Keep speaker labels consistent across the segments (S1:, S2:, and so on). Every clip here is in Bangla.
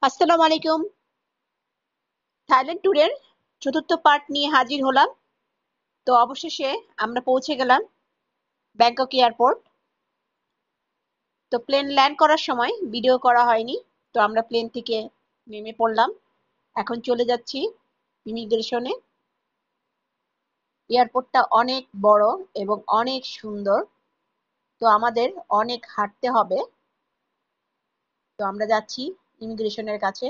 S1: আসসালামু আলাইকুম। থাইল্যান্ড ট্যুরের চতুর্থ পার্ট নিয়ে হাজির হলাম। তো অবশেষে আমরা পৌঁছে গেলাম ব্যাংকক এয়ারপোর্ট। তো প্লেন ল্যান্ড করার সময় ভিডিও করা হয়নি। তো আমরা প্লেন থেকে নেমে পড়লাম। এখন চলে যাচ্ছি ইমিগ্রেশনে। এয়ারপোর্টটা অনেক বড় এবং অনেক সুন্দর। তো আমাদের অনেক হাঁটতে হবে। তো আমরা যাচ্ছি ইমিগ্রেশনের কাছে।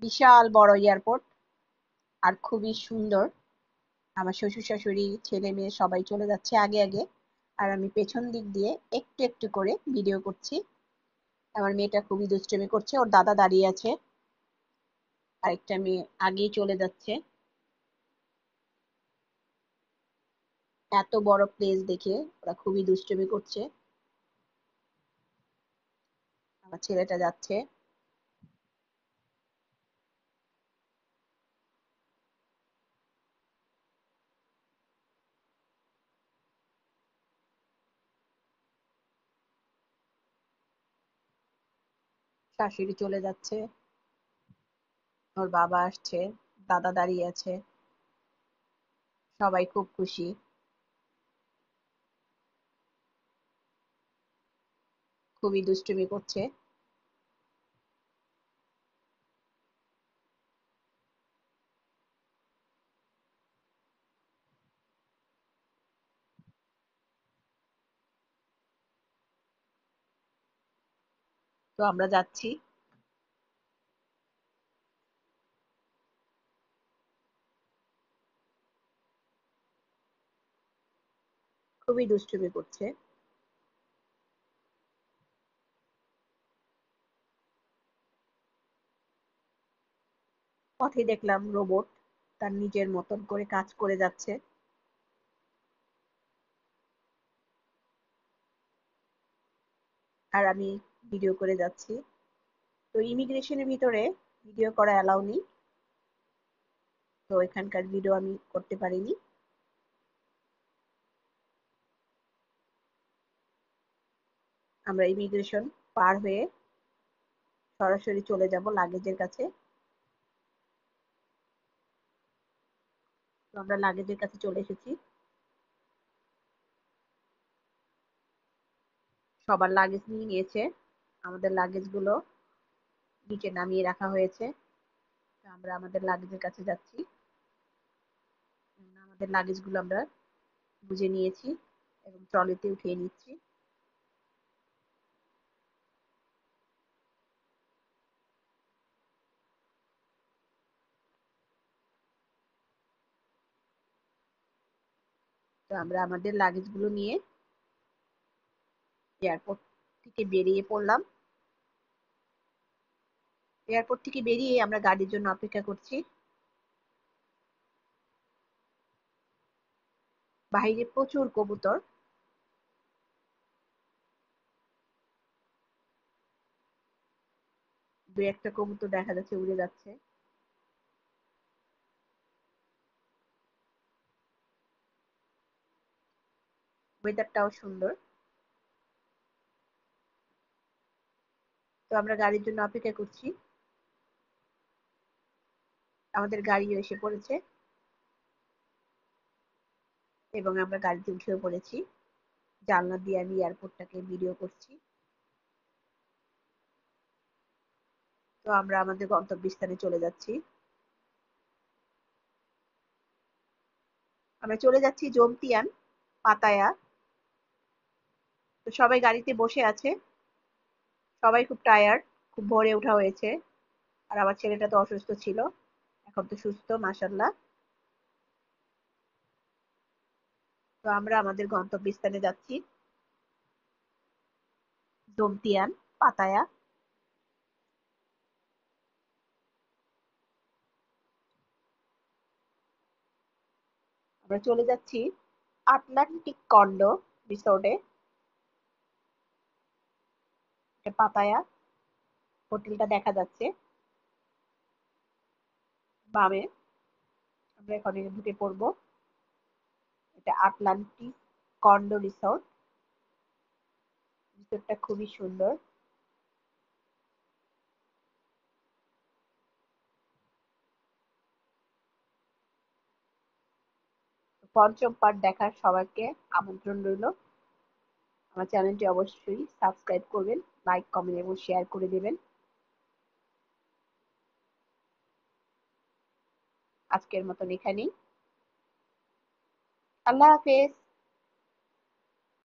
S1: বিশাল বড় এয়ারপোর্ট আর খুবই সুন্দর। আমার শ্বশুর শাশুড়ি ছেলে মেয়ে সবাই চলে যাচ্ছে আগে আগে, আর আমি পেছন দিক দিয়ে একটু একটু করে ভিডিও করছি। আমার মেয়েটা খুবই দুষ্টুমি করছে, ওর দাদা দাঁড়িয়ে আছে, আরেকটা মেয়ে আগেই চলে যাচ্ছে। এত বড় প্লেস দেখে ওরা খুবই দুষ্টুমি করছে। আমার ছেলেটা যাচ্ছে। শাশুড়ি চলে যাচ্ছে, ওর বাবা আসছে, দাদা দাঁড়িয়ে আছে, সবাই খুব খুশি। খুবই দুষ্টুমি করছে। তো আমরা যাচ্ছি। খুবই দুষ্টুমি করছে। পথে দেখলাম রোবট তার নিজের মতন করে কাজ করে যাচ্ছে, আর আমি ভিডিও করে যাচ্ছি। তো ইমিগ্রেশনের ভিতরে ভিডিও করা অ্যালাউ নেই। তো এখানকার ভিডিও আমি করতে পারিনি। আমরা ইমিগ্রেশন পার হয়ে সরাসরি চলে যাব লাগেজের কাছে। তো আমরা লাগেজের কাছে চলে এসেছি। সবার লাগেজ নিয়ে নিয়েছে। আমাদের লাগেজ গুলো নিচে নামিয়ে রাখা হয়েছে। তো আমরা আমাদের লাগেজের কাছে যাচ্ছি। আমাদের লাগেজ গুলো আমরা বুঝে নিয়েছি এবং ট্রলিতে উঠিয়ে নিচ্ছি। তো আমরা আমাদের লাগেজ গুলো নিয়ে এয়ারপোর্ট থেকে বেরিয়ে পড়লাম। এয়ারপোর্ট থেকে বেরিয়ে আমরা গাড়ির জন্য অপেক্ষা করছি। বাইরে প্রচুর কবুতর। দু একটা কবুতর দেখা যাচ্ছে উড়ে যাচ্ছে। ওয়েদারটাও সুন্দর। তো আমরা গাড়ির জন্য অপেক্ষা করছি। আমাদের গাড়িও এসে পড়েছে এবং আমরা গাড়িতে উঠেও পড়েছি। জানলা দিয়ে আমি এয়ারপোর্টটাকে ভিডিও করছি। তো আমরা আমাদের গন্তব্যস্থানে চলে যাচ্ছি। আমরা চলে যাচ্ছি জমতিয়ান, পাতায়া। তো সবাই গাড়িতে বসে আছে। সবাই খুব টায়ার্ড, খুব ভোরে ওঠা হয়েছে। আর আমার ছেলেটা তো অসুস্থ ছিল, এখন তো সুস্থ মাশাআল্লাহ। তো আমরা আমাদের গন্তব্যস্থানে যাচ্ছি, জমতিয়ান, পাতায়া। আমরা চলে যাচ্ছি আটলান্টিক কন্ডো রিসোর্টে, পাতায়া হোটেলটা দেখা যাচ্ছে বামে। আমরা এখানে ঢুকে পড়বো। এটা আটলান্টিক কন্ডো রিসোর্ট। রিসোর্টটা খুবই সুন্দর। পঞ্চম পার্ট দেখার সবাইকে আমন্ত্রণ রইল। আমার চ্যানেলটি অবশ্যই সাবস্ক্রাইব করবেন, লাইক, কমেন্ট এবং শেয়ার করে দেবেন। আজকের মতন এখানেই। আল্লাহ হাফেজ।